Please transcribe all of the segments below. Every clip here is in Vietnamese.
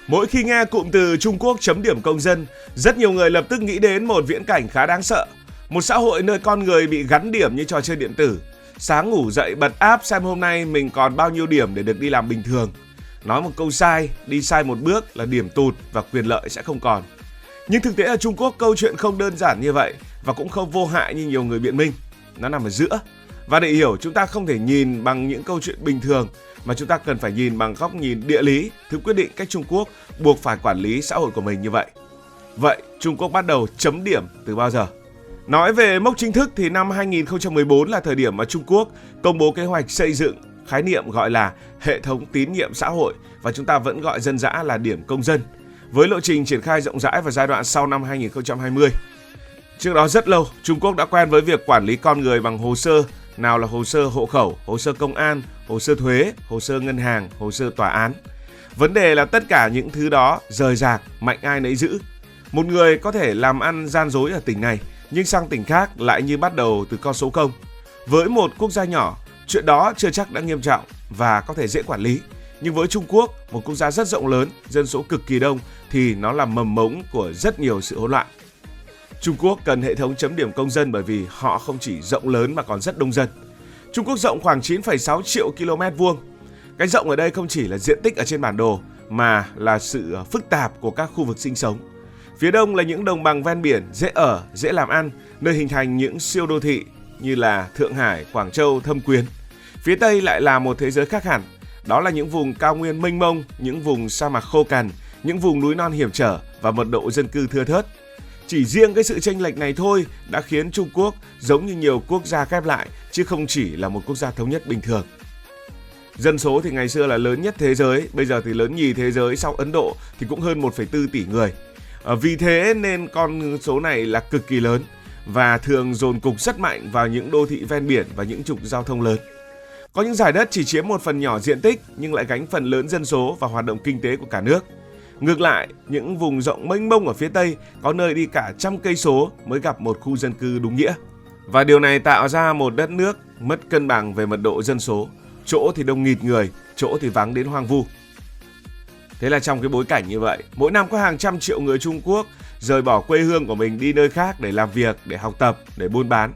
Mỗi khi nghe cụm từ Trung Quốc chấm điểm công dân, rất nhiều người lập tức nghĩ đến một viễn cảnh khá đáng sợ. Một xã hội nơi con người bị gắn điểm như trò chơi điện tử. Sáng ngủ dậy bật app xem hôm nay mình còn bao nhiêu điểm để được đi làm bình thường. Nói một câu sai, đi sai một bước là điểm tụt và quyền lợi sẽ không còn. Nhưng thực tế ở Trung Quốc câu chuyện không đơn giản như vậy và cũng không vô hại như nhiều người biện minh. Nó nằm ở giữa. Và để hiểu, chúng ta không thể nhìn bằng những câu chuyện bình thường mà chúng ta cần phải nhìn bằng góc nhìn địa lý, thứ quyết định cách Trung Quốc buộc phải quản lý xã hội của mình như vậy. Vậy, Trung Quốc bắt đầu chấm điểm từ bao giờ? Nói về mốc chính thức thì năm 2014 là thời điểm mà Trung Quốc công bố kế hoạch xây dựng khái niệm gọi là hệ thống tín nhiệm xã hội và chúng ta vẫn gọi dân dã là điểm công dân, với lộ trình triển khai rộng rãi vào giai đoạn sau năm 2020. Trước đó rất lâu, Trung Quốc đã quen với việc quản lý con người bằng hồ sơ, nào là hồ sơ hộ khẩu, hồ sơ công an, hồ sơ thuế, hồ sơ ngân hàng, hồ sơ tòa án. Vấn đề là tất cả những thứ đó rời rạc, mạnh ai nấy giữ. Một người có thể làm ăn gian dối ở tỉnh này, nhưng sang tỉnh khác lại như bắt đầu từ con số 0. Với một quốc gia nhỏ, chuyện đó chưa chắc đã nghiêm trọng và có thể dễ quản lý. Nhưng với Trung Quốc, một quốc gia rất rộng lớn, dân số cực kỳ đông, thì nó là mầm mống của rất nhiều sự hỗn loạn. Trung Quốc cần hệ thống chấm điểm công dân bởi vì họ không chỉ rộng lớn mà còn rất đông dân. Trung Quốc rộng khoảng 9,6 triệu km vuông. Cái rộng ở đây không chỉ là diện tích ở trên bản đồ mà là sự phức tạp của các khu vực sinh sống. Phía đông là những đồng bằng ven biển dễ ở, dễ làm ăn, nơi hình thành những siêu đô thị như là Thượng Hải, Quảng Châu, Thâm Quyến. Phía tây lại là một thế giới khác hẳn. Đó là những vùng cao nguyên mênh mông, những vùng sa mạc khô cằn, những vùng núi non hiểm trở và mật độ dân cư thưa thớt. Chỉ riêng cái sự chênh lệch này thôi đã khiến Trung Quốc giống như nhiều quốc gia ghép lại, chứ không chỉ là một quốc gia thống nhất bình thường. Dân số thì ngày xưa là lớn nhất thế giới, bây giờ thì lớn nhì thế giới sau Ấn Độ thì cũng hơn 1,4 tỷ người. Vì thế nên con số này là cực kỳ lớn và thường dồn cục rất mạnh vào những đô thị ven biển và những trục giao thông lớn. Có những giải đất chỉ chiếm một phần nhỏ diện tích nhưng lại gánh phần lớn dân số và hoạt động kinh tế của cả nước. Ngược lại, những vùng rộng mênh mông ở phía Tây có nơi đi cả trăm cây số mới gặp một khu dân cư đúng nghĩa. Và điều này tạo ra một đất nước mất cân bằng về mật độ dân số. Chỗ thì đông nghịt người, chỗ thì vắng đến hoang vu. Thế là trong cái bối cảnh như vậy, mỗi năm có hàng trăm triệu người Trung Quốc rời bỏ quê hương của mình đi nơi khác để làm việc, để học tập, để buôn bán.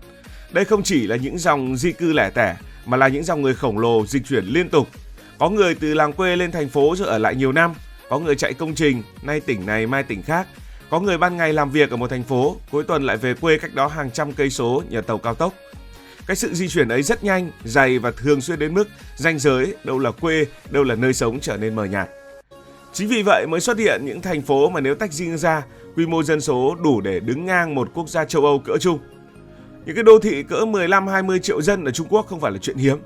Đây không chỉ là những dòng di cư lẻ tẻ mà là những dòng người khổng lồ dịch chuyển liên tục. Có người từ làng quê lên thành phố rồi ở lại nhiều năm. Có người chạy công trình, nay tỉnh này mai tỉnh khác. Có người ban ngày làm việc ở một thành phố, cuối tuần lại về quê cách đó hàng trăm cây số nhờ tàu cao tốc. Cái sự di chuyển ấy rất nhanh, dày và thường xuyên đến mức ranh giới đâu là quê, đâu là nơi sống trở nên mờ nhạt. Chính vì vậy mới xuất hiện những thành phố mà nếu tách riêng ra, quy mô dân số đủ để đứng ngang một quốc gia châu Âu cỡ trung. Những cái đô thị cỡ 15-20 triệu dân ở Trung Quốc không phải là chuyện hiếm.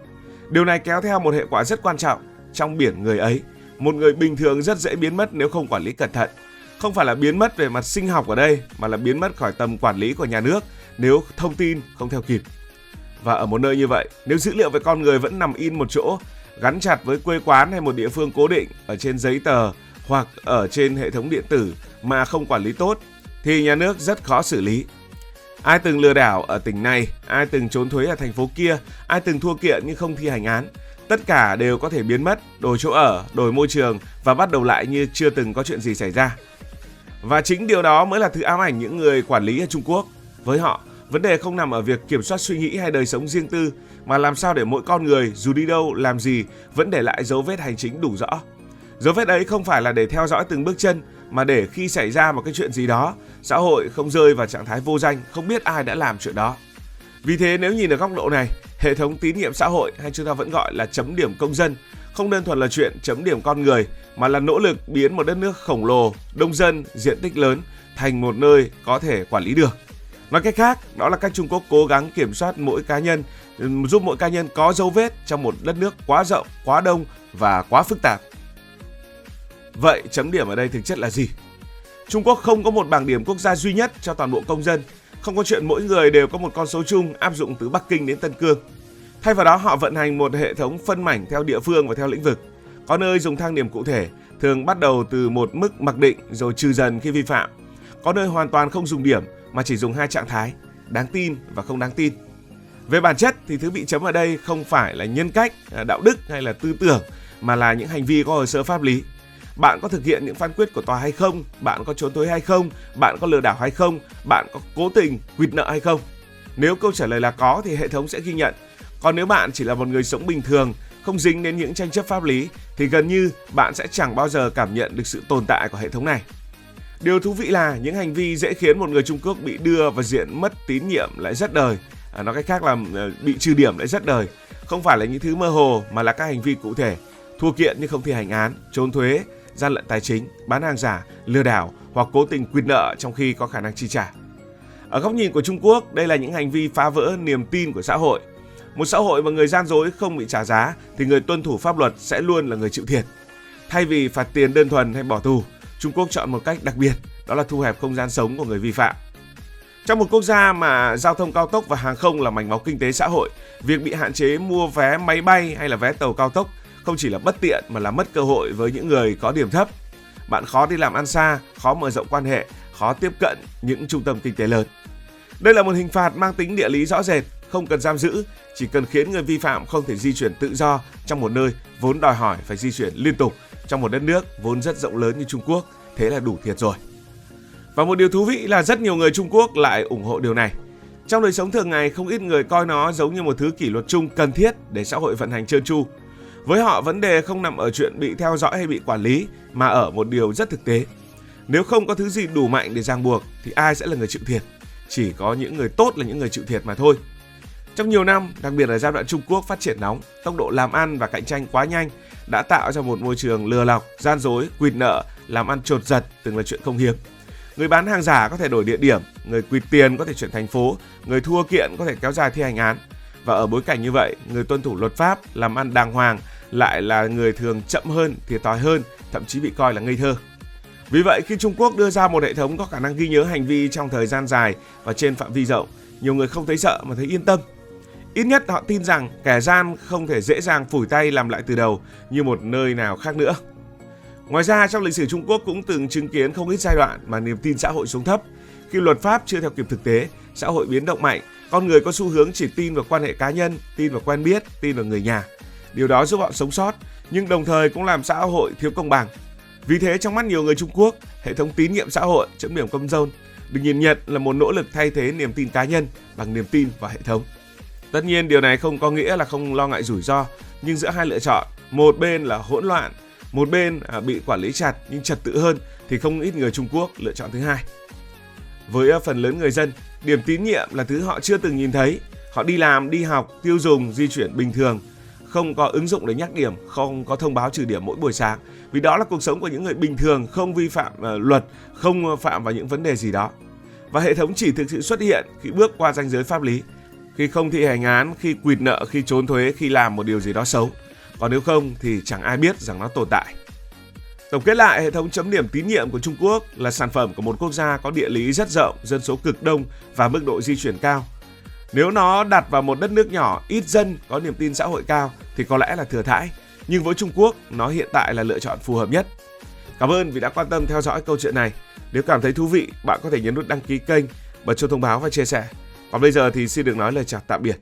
Điều này kéo theo một hệ quả rất quan trọng. Trong biển người ấy, một người bình thường rất dễ biến mất nếu không quản lý cẩn thận. Không phải là biến mất về mặt sinh học ở đây, mà là biến mất khỏi tầm quản lý của nhà nước nếu thông tin không theo kịp. Và ở một nơi như vậy, nếu dữ liệu về con người vẫn nằm in một chỗ, gắn chặt với quê quán hay một địa phương cố định ở trên giấy tờ hoặc ở trên hệ thống điện tử mà không quản lý tốt, thì nhà nước rất khó xử lý. Ai từng lừa đảo ở tỉnh này, ai từng trốn thuế ở thành phố kia, ai từng thua kiện nhưng không thi hành án, tất cả đều có thể biến mất, đổi chỗ ở, đổi môi trường và bắt đầu lại như chưa từng có chuyện gì xảy ra. Và chính điều đó mới là thứ ám ảnh những người quản lý ở Trung Quốc. Với họ, vấn đề không nằm ở việc kiểm soát suy nghĩ hay đời sống riêng tư, mà làm sao để mỗi con người dù đi đâu, làm gì vẫn để lại dấu vết hành chính đủ rõ. Dấu vết ấy không phải là để theo dõi từng bước chân, mà để khi xảy ra một cái chuyện gì đó, xã hội không rơi vào trạng thái vô danh, không biết ai đã làm chuyện đó. Vì thế nếu nhìn ở góc độ này, hệ thống tín nhiệm xã hội hay chúng ta vẫn gọi là chấm điểm công dân không đơn thuần là chuyện chấm điểm con người, mà là nỗ lực biến một đất nước khổng lồ, đông dân, diện tích lớn thành một nơi có thể quản lý được. Nói cách khác, đó là cách Trung Quốc cố gắng kiểm soát mỗi cá nhân, giúp mỗi cá nhân có dấu vết trong một đất nước quá rộng, quá đông và quá phức tạp. Vậy chấm điểm ở đây thực chất là gì? Trung Quốc không có một bảng điểm quốc gia duy nhất cho toàn bộ công dân, không có chuyện mỗi người đều có một con số chung áp dụng từ Bắc Kinh đến Tân Cương. Thay vào đó họ vận hành một hệ thống phân mảnh theo địa phương và theo lĩnh vực. Có nơi dùng thang điểm cụ thể, thường bắt đầu từ một mức mặc định rồi trừ dần khi vi phạm. Có nơi hoàn toàn không dùng điểm mà chỉ dùng hai trạng thái, đáng tin và không đáng tin. Về bản chất thì thứ bị chấm ở đây không phải là nhân cách, đạo đức hay là tư tưởng, mà là những hành vi có hồ sơ pháp lý. Bạn có thực hiện những phán quyết của tòa hay không? Bạn có trốn thuế hay không? Bạn có lừa đảo hay không? Bạn có cố tình quỵt nợ hay không? Nếu câu trả lời là có thì hệ thống sẽ ghi nhận. Còn nếu bạn chỉ là một người sống bình thường, không dính đến những tranh chấp pháp lý thì gần như bạn sẽ chẳng bao giờ cảm nhận được sự tồn tại của hệ thống này. Điều thú vị là những hành vi dễ khiến một người Trung Quốc bị đưa vào diện mất tín nhiệm lại rất đời. Nói cách khác là bị trừ điểm lại rất đời. Không phải là những thứ mơ hồ mà là các hành vi cụ thể. Thua kiện nhưng không thi hành án, trốn thuế, gian lận tài chính, bán hàng giả, lừa đảo hoặc cố tình quỵt nợ trong khi có khả năng chi trả. Ở góc nhìn của Trung Quốc, đây là những hành vi phá vỡ niềm tin của xã hội. Một xã hội mà người gian dối không bị trả giá thì người tuân thủ pháp luật sẽ luôn là người chịu thiệt. Thay vì phạt tiền đơn thuần hay bỏ tù, Trung Quốc chọn một cách đặc biệt, đó là thu hẹp không gian sống của người vi phạm. Trong một quốc gia mà giao thông cao tốc và hàng không là mạch máu kinh tế xã hội, việc bị hạn chế mua vé máy bay hay là vé tàu cao tốc không chỉ là bất tiện mà là mất cơ hội với những người có điểm thấp. Bạn khó đi làm ăn xa, khó mở rộng quan hệ, khó tiếp cận những trung tâm kinh tế lớn. Đây là một hình phạt mang tính địa lý rõ rệt, không cần giam giữ, chỉ cần khiến người vi phạm không thể di chuyển tự do trong một nơi vốn đòi hỏi phải di chuyển liên tục trong một đất nước vốn rất rộng lớn như Trung Quốc, thế là đủ thiệt rồi. Và một điều thú vị là rất nhiều người Trung Quốc lại ủng hộ điều này. Trong đời sống thường ngày, không ít người coi nó giống như một thứ kỷ luật chung cần thiết để xã hội vận hành trơn tru. Với họ, vấn đề không nằm ở chuyện bị theo dõi hay bị quản lý, mà ở một điều rất thực tế. Nếu không có thứ gì đủ mạnh để ràng buộc, thì ai sẽ là người chịu thiệt? Chỉ có những người tốt là những người chịu thiệt mà thôi. Trong nhiều năm, đặc biệt là giai đoạn Trung Quốc phát triển nóng, tốc độ làm ăn và cạnh tranh quá nhanh đã tạo ra một môi trường lừa lọc, gian dối, quỵt nợ, làm ăn chột giật từng là chuyện không hiếm. Người bán hàng giả có thể đổi địa điểm, người quỵt tiền có thể chuyển thành phố, người thua kiện có thể kéo dài thi hành án. Và ở bối cảnh như vậy, người tuân thủ luật pháp, làm ăn đàng hoàng lại là người thường chậm hơn, thiệt thòi hơn, thậm chí bị coi là ngây thơ. Vì vậy, khi Trung Quốc đưa ra một hệ thống có khả năng ghi nhớ hành vi trong thời gian dài và trên phạm vi rộng, nhiều người không thấy sợ mà thấy yên tâm. Ít nhất họ tin rằng kẻ gian không thể dễ dàng phủi tay làm lại từ đầu như một nơi nào khác nữa. Ngoài ra, trong lịch sử Trung Quốc cũng từng chứng kiến không ít giai đoạn mà niềm tin xã hội xuống thấp. Khi luật pháp chưa theo kịp thực tế, xã hội biến động mạnh, con người có xu hướng chỉ tin vào quan hệ cá nhân, tin vào quen biết, tin vào người nhà. Điều đó giúp họ sống sót, nhưng đồng thời cũng làm xã hội thiếu công bằng. Vì thế, trong mắt nhiều người Trung Quốc, hệ thống tín nhiệm xã hội chấm điểm công dân được nhìn nhận là một nỗ lực thay thế niềm tin cá nhân bằng niềm tin vào hệ thống. Tất nhiên, điều này không có nghĩa là không lo ngại rủi ro, nhưng giữa hai lựa chọn, một bên là hỗn loạn, một bên bị quản lý chặt nhưng trật tự hơn, thì không ít người Trung Quốc lựa chọn thứ hai. Với phần lớn người dân, điểm tín nhiệm là thứ họ chưa từng nhìn thấy. Họ đi làm, đi học, tiêu dùng, di chuyển bình thường, không có ứng dụng để nhắc điểm, không có thông báo trừ điểm mỗi buổi sáng. Vì đó là cuộc sống của những người bình thường, không vi phạm luật, không phạm vào những vấn đề gì đó. Và hệ thống chỉ thực sự xuất hiện khi bước qua ranh giới pháp lý, khi không thi hành án, khi quỵt nợ, khi trốn thuế, khi làm một điều gì đó xấu. Còn nếu không thì chẳng ai biết rằng nó tồn tại. Tổng kết lại, hệ thống chấm điểm tín nhiệm của Trung Quốc là sản phẩm của một quốc gia có địa lý rất rộng, dân số cực đông và mức độ di chuyển cao. Nếu nó đặt vào một đất nước nhỏ, ít dân, có niềm tin xã hội cao thì có lẽ là thừa thãi. Nhưng với Trung Quốc, nó hiện tại là lựa chọn phù hợp nhất. Cảm ơn vì đã quan tâm theo dõi câu chuyện này. Nếu cảm thấy thú vị, bạn có thể nhấn nút đăng ký kênh, bật chuông thông báo và chia sẻ. Còn bây giờ thì xin được nói lời chào tạm biệt.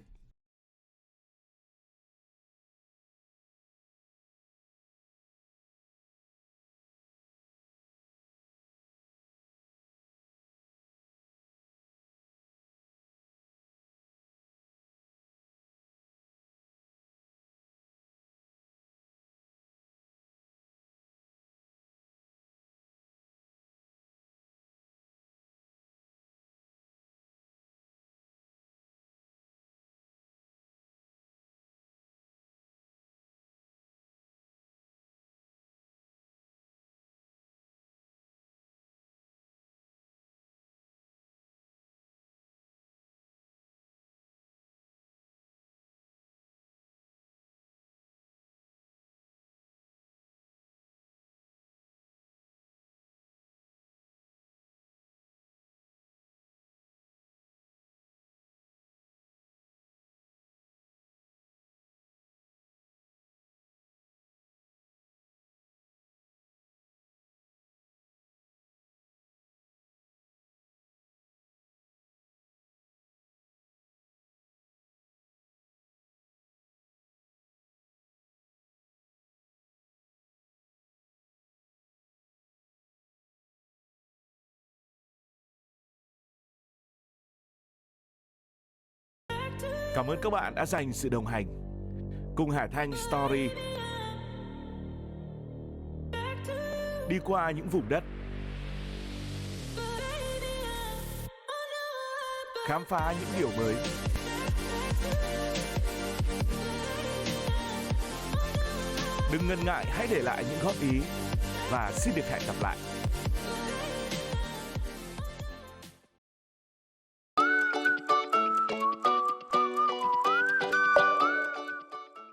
Cảm ơn các bạn đã dành sự đồng hành cùng Hải Thanh Story. Đi qua những vùng đất, khám phá những điều mới. Đừng ngần ngại, hãy để lại những góp ý và xin được hẹn gặp lại.